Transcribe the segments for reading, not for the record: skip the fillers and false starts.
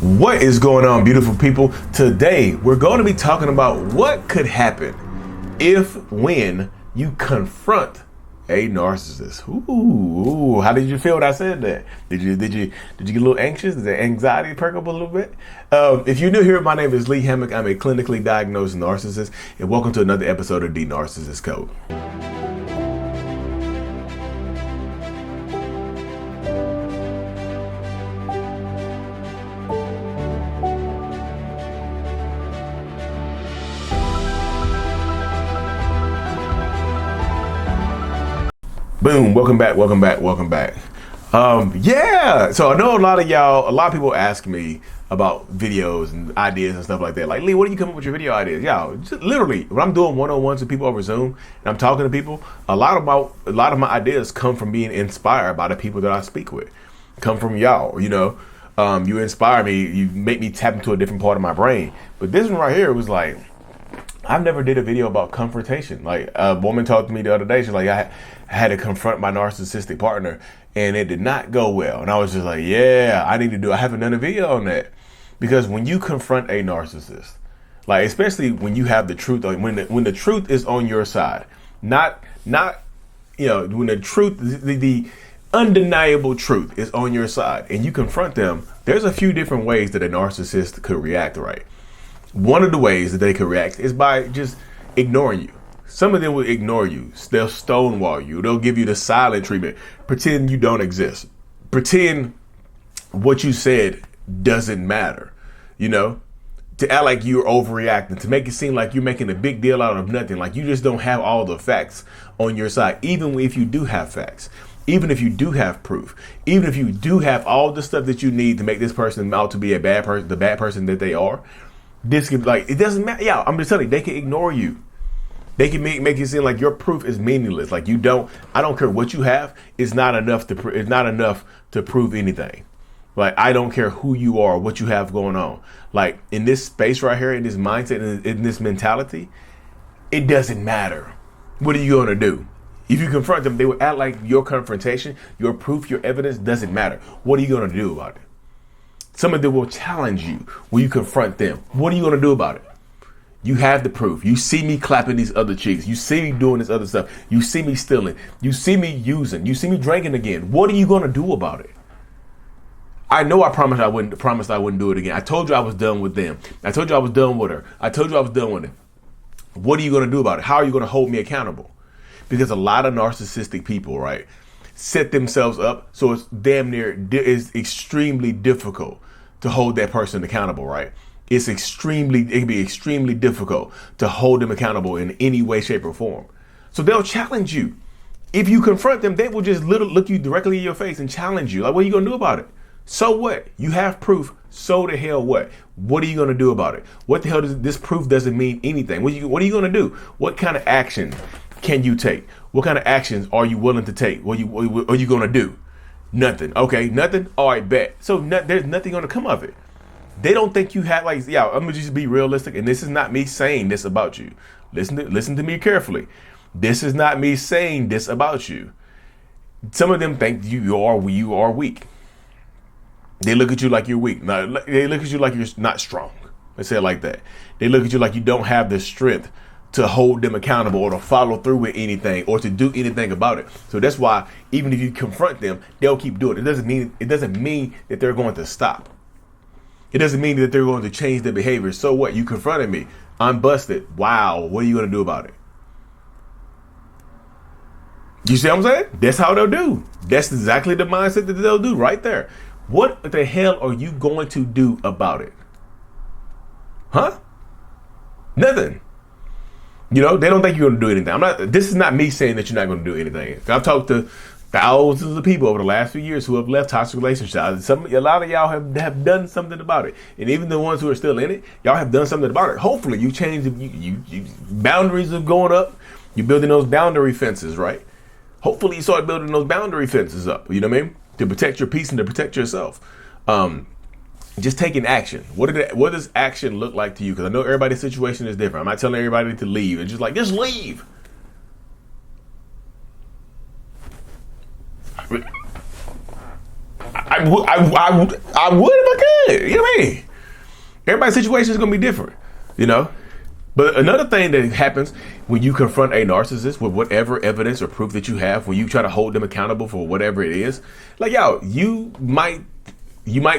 What is going on, beautiful people? Today, we're going to be talking about what could happen when you confront a narcissist. Ooh, how did you feel when I said that? Did you get a little anxious? Did the anxiety perk up a little bit? If you're new here, my name is Lee Hammock. I'm a clinically diagnosed narcissist, and welcome to another episode of The Narcissist Code. Boom, welcome back. Yeah, so I know a lot of people ask me about videos and ideas and stuff like that. Like, Lee, what do you come up with your video ideas? Y'all, just literally, when I'm doing one-on-ones with people over Zoom and I'm talking to people, a lot of my ideas come from being inspired by the people that I speak with. Come from y'all, you inspire me, you make me tap into a different part of my brain. But this one right here was like, I've never did a video about confrontation. Like, a woman talked to me the other day. She's like, I had to confront my narcissistic partner and it did not go well. And I was just like, yeah, I haven't done a video on that. Because when you confront a narcissist, like, especially when you have the truth, when the truth is on your side, not when the truth, the undeniable truth is on your side and you confront them, there's a few different ways that a narcissist could react, right? One of the ways that they could react is by just ignoring you. Some of them will ignore you. They'll stonewall you. They'll give you the silent treatment. Pretend you don't exist. Pretend what you said doesn't matter. To act like you're overreacting, to make it seem like you're making a big deal out of nothing. Like you just don't have all the facts on your side, even if you do have facts. Even if you do have proof, even if you do have all the stuff that you need to make this person out to be a bad person, the bad person that they are. This can, it doesn't matter. Yeah, I'm just telling you, they can ignore you. They can make it seem like your proof is meaningless. Like I don't care what you have. It's not enough to prove anything. Like, I don't care who you are, what you have going on. Like, in this space right here, in this mindset, in this mentality, it doesn't matter. What are you going to do? If you confront them, they will act like your confrontation, your proof, your evidence doesn't matter. What are you going to do about it? Some of them will challenge you when you confront them. What are you going to do about it? You have the proof. You see me clapping these other cheeks. You see me doing this other stuff. You see me stealing. You see me using. You see me drinking again. What are you going to do about it? I know I promised I wouldn't do it again. I told you I was done with them. I told you I was done with her. I told you I was done with it. What are you going to do about it? How are you going to hold me accountable? Because a lot of narcissistic people, right, set themselves up so it's extremely difficult to hold that person accountable, right? It can be extremely difficult to hold them accountable in any way, shape, or form. So they'll challenge you. If you confront them, they will just look you directly in your face and challenge you. Like, what are you going to do about it? So what? You have proof. So the hell what? What are you going to do about it? What the hell this proof doesn't mean anything. What are you going to do? What kind of action can you take? What kind of actions are you willing to take? What are you going to do? Nothing. Okay, nothing? All right, bet. So there's nothing going to come of it. They don't think you have, I'm going to just be realistic, and this is not me saying this about you. Listen to me carefully. This is not me saying this about you. Some of them think you are weak. They look at you like you're weak. They look at you like you're not strong. Let's say it like that. They look at you like you don't have the strength to hold them accountable or to follow through with anything or to do anything about it. So that's why even if you confront them, they'll keep doing it. It doesn't mean that they're going to stop. It doesn't mean that they're going to change their behavior. So what? You confronted me. I'm busted. Wow. What are you going to do about it? You see what I'm saying? That's how they'll do. That's exactly the mindset that they'll do right there. What the hell are you going to do about it? Huh? Nothing. They don't think you're going to do anything. This is not me saying that you're not going to do anything. I've talked to thousands of people over the last few years who have left toxic relationships. A lot of y'all have done something about it. And even the ones who are still in it, y'all have done something about it. Hopefully you change boundaries are going up. You're building those boundary fences, right? Hopefully you start building those boundary fences up. You know what I mean? To protect your peace and to protect yourself. Just taking action. What does action look like to you? Because I know everybody's situation is different. I'm not telling everybody to leave. It's just leave. I would if I could. You know what I mean? Everybody's situation is going to be different, you know? But another thing that happens when you confront a narcissist with whatever evidence or proof that you have, when you try to hold them accountable for whatever it is, like, yo, you might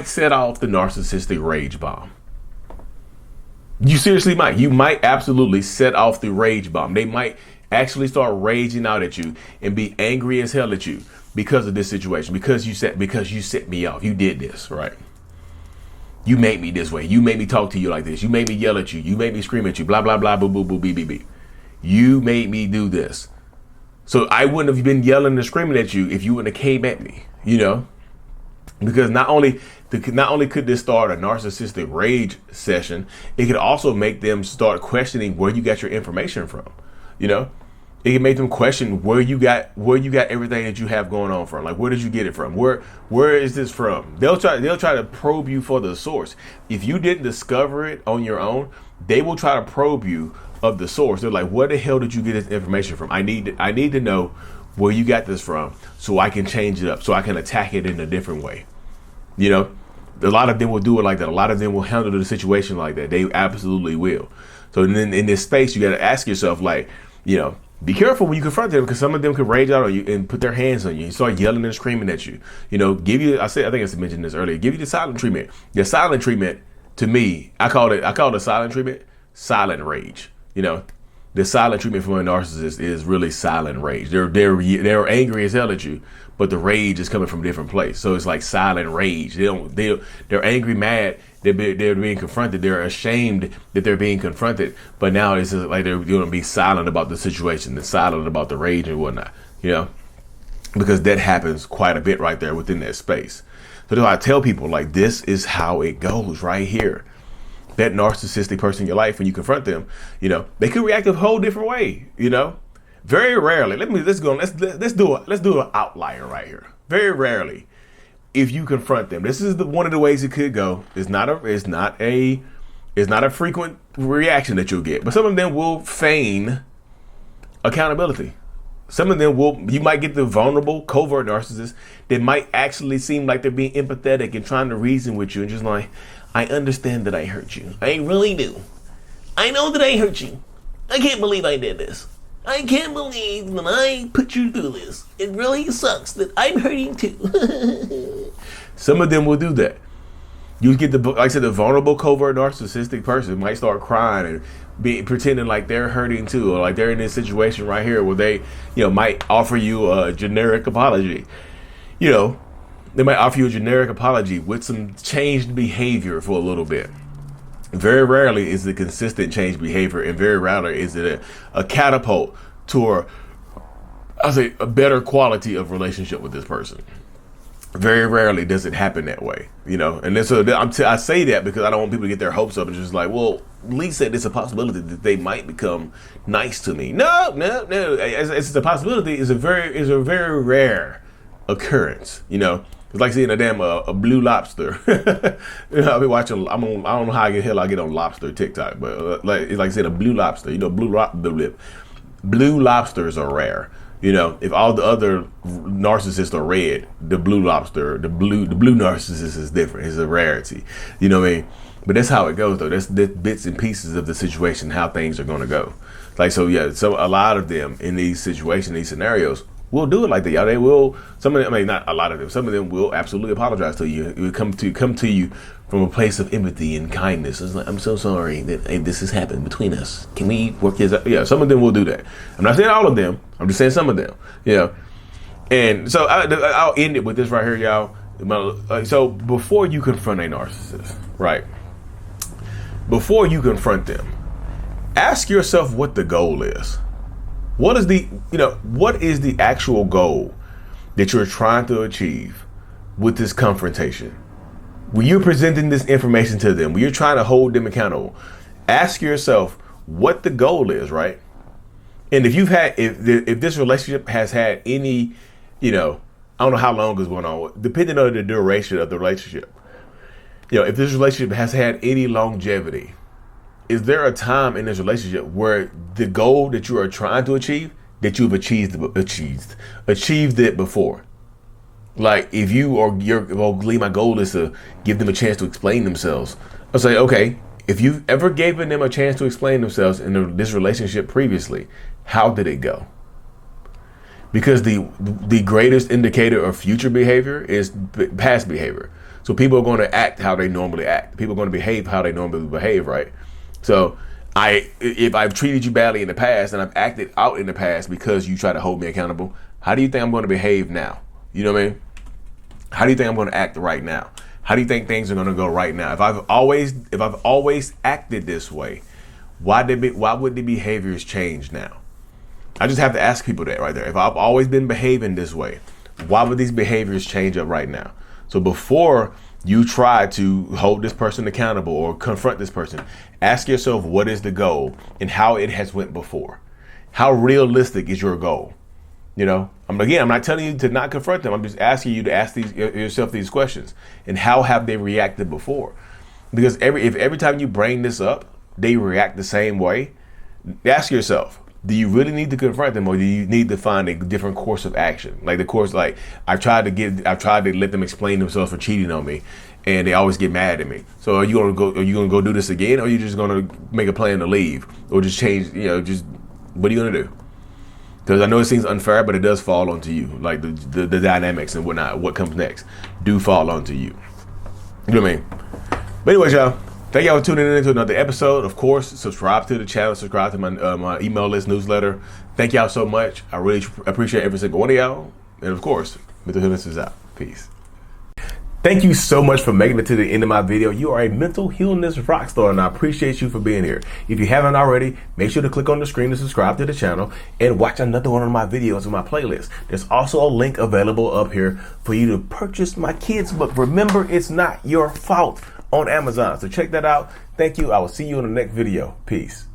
set off the narcissistic rage bomb. You seriously might. You might absolutely set off the rage bomb. They might actually start raging out at you and be angry as hell at you because of this situation, because you set me off. You did this, right? You made me this way. You made me talk to you like this. You made me yell at you. You made me scream at you. Blah, blah, blah, boo, boo, boo, beep, beep, beep. You made me do this. So I wouldn't have been yelling and screaming at you if you wouldn't have came at me, you know? Because not only could this start a narcissistic rage session, it could also make them start questioning where you got your information from, you know? It can make them question where you got everything that you have going on from. Like, where did you get it from? Where is this from? They'll try to probe you for the source. If you didn't discover it on your own, they will try to probe you of the source. They're like, where the hell did you get this information from? I need to know where you got this from so I can change it up, so I can attack it in a different way. You know, a lot of them will do it like that. A lot of them will handle the situation like that. They absolutely will. So then in this space, you got to ask yourself, like, you know, be careful when you confront them, because some of them can rage out on you and put their hands on you and start yelling and screaming at you. You know, I think I mentioned this earlier. Give you the silent treatment. The silent treatment, to me, I call it silent treatment, silent rage. You know, the silent treatment for a narcissist is really silent rage. They're angry as hell at you, but the rage is coming from a different place. So it's like silent rage. They're angry, mad. They're being confronted. They're ashamed that they're being confronted. But now it's just like they're going to be silent about the situation. They're silent about the rage and whatnot, you know, because that happens quite a bit right there within that space. So I tell people, like, this is how it goes right here. That narcissistic person in your life, when you confront them, you know, they could react a whole different way, you know. Very rarely, let's do an outlier right here. Very rarely, if you confront them, this is one of the ways it could go. It's not a frequent reaction that you'll get, but some of them will feign accountability. Some of them you might get the vulnerable, covert narcissists that might actually seem like they're being empathetic and trying to reason with you and just like, I understand that I hurt you. I really do. I know that I hurt you. I can't believe I did this. I can't believe that I put you through this. It really sucks that I'm hurting too. Some of them will do that. You get like I said, the vulnerable, covert, narcissistic person might start crying and pretending like they're hurting too, or like they're in this situation right here where they, you know, might offer you a generic apology. You know, they might offer you a generic apology with some changed behavior for a little bit. Very rarely is it consistent change behavior, and very rarely is it a catapult to a better quality of relationship with this person. Very rarely does it happen that way, you know. And then, so I say that because I don't want people to get their hopes up and just like, well, Lee said it's a possibility that they might become nice to me. No. It's a possibility. It's a very rare occurrence, you know. It's like seeing a blue lobster. You know, I've been watching. I don't know how the hell I get on lobster TikTok, but it's like seeing a blue lobster. You know, blue lobsters are rare. You know, if all the other narcissists are red, the blue narcissist is different. It's a rarity. You know what I mean? But that's how it goes, though. That's bits and pieces of the situation, how things are going to go. Like, so yeah, so a lot of them in these situations, these scenarios, will do it like that. Y'all, they will. Some of them, I mean, not a lot of them. Some of them will absolutely apologize to you. It will come to you from a place of empathy and kindness. It's like, I'm so sorry that this has happened between us. Can we work this out? Yeah, some of them will do that. I'm not saying all of them. I'm just saying some of them. You know. And so I'll end it with this right here, y'all. So before you confront a narcissist, right? Before you confront them, ask yourself what the goal is. What is the actual goal that you're trying to achieve with this confrontation? When you're presenting this information to them, when you're trying to hold them accountable, ask yourself what the goal is, right? And if this relationship has had any, you know, I don't know how long it's going on, depending on the duration of the relationship. You know, if this relationship has had any longevity, is there a time in this relationship where the goal that you are trying to achieve, that you've achieved it before? Like if you or my goal is to give them a chance to explain themselves. I'll say, okay, if you've ever given them a chance to explain themselves in this relationship previously, how did it go? Because the greatest indicator of future behavior is past behavior. So people are going to act how they normally act. People are going to behave how they normally behave, right? So if I've treated you badly in the past and I've acted out in the past because you try to hold me accountable, how do you think I'm going to behave now? You know what I mean? How do you think I'm going to act right now? How do you think things are going to go right now? If I've always acted this way, why would the behaviors change now? I just have to ask people that right there. If I've always been behaving this way, why would these behaviors change up right now? So before you try to hold this person accountable or confront this person, ask yourself what is the goal and how it has went before. How realistic is your goal? You know, I'm not telling you to not confront them. I'm just asking you to ask yourself these questions. And how have they reacted before? Because every time you bring this up, they react the same way. Ask yourself, do you really need to confront them, or do you need to find a different course of action? Like the course, like I've tried to let them explain themselves for cheating on me, and they always get mad at me. So are you gonna go do this again, or are you just gonna make a plan to leave, or just change? You know, just what are you gonna do? Because I know it seems unfair, but it does fall onto you. Like the dynamics and whatnot, what comes next, do fall onto you. You know what I mean? But anyways, y'all, thank y'all for tuning in to another episode. Of course, subscribe to the channel, subscribe to my email list newsletter. Thank y'all so much. I really appreciate every single one of y'all. And of course, mental healness is out. Peace. Thank you so much for making it to the end of my video. You are a mental healness rock star, and I appreciate you for being here. If you haven't already, make sure to click on the screen to subscribe to the channel and watch another one of my videos in my playlist. There's also a link available up here for you to purchase my kids' book, Remember It's Not Your Fault, on Amazon. So check that out. Thank you. I will see you in the next video. Peace.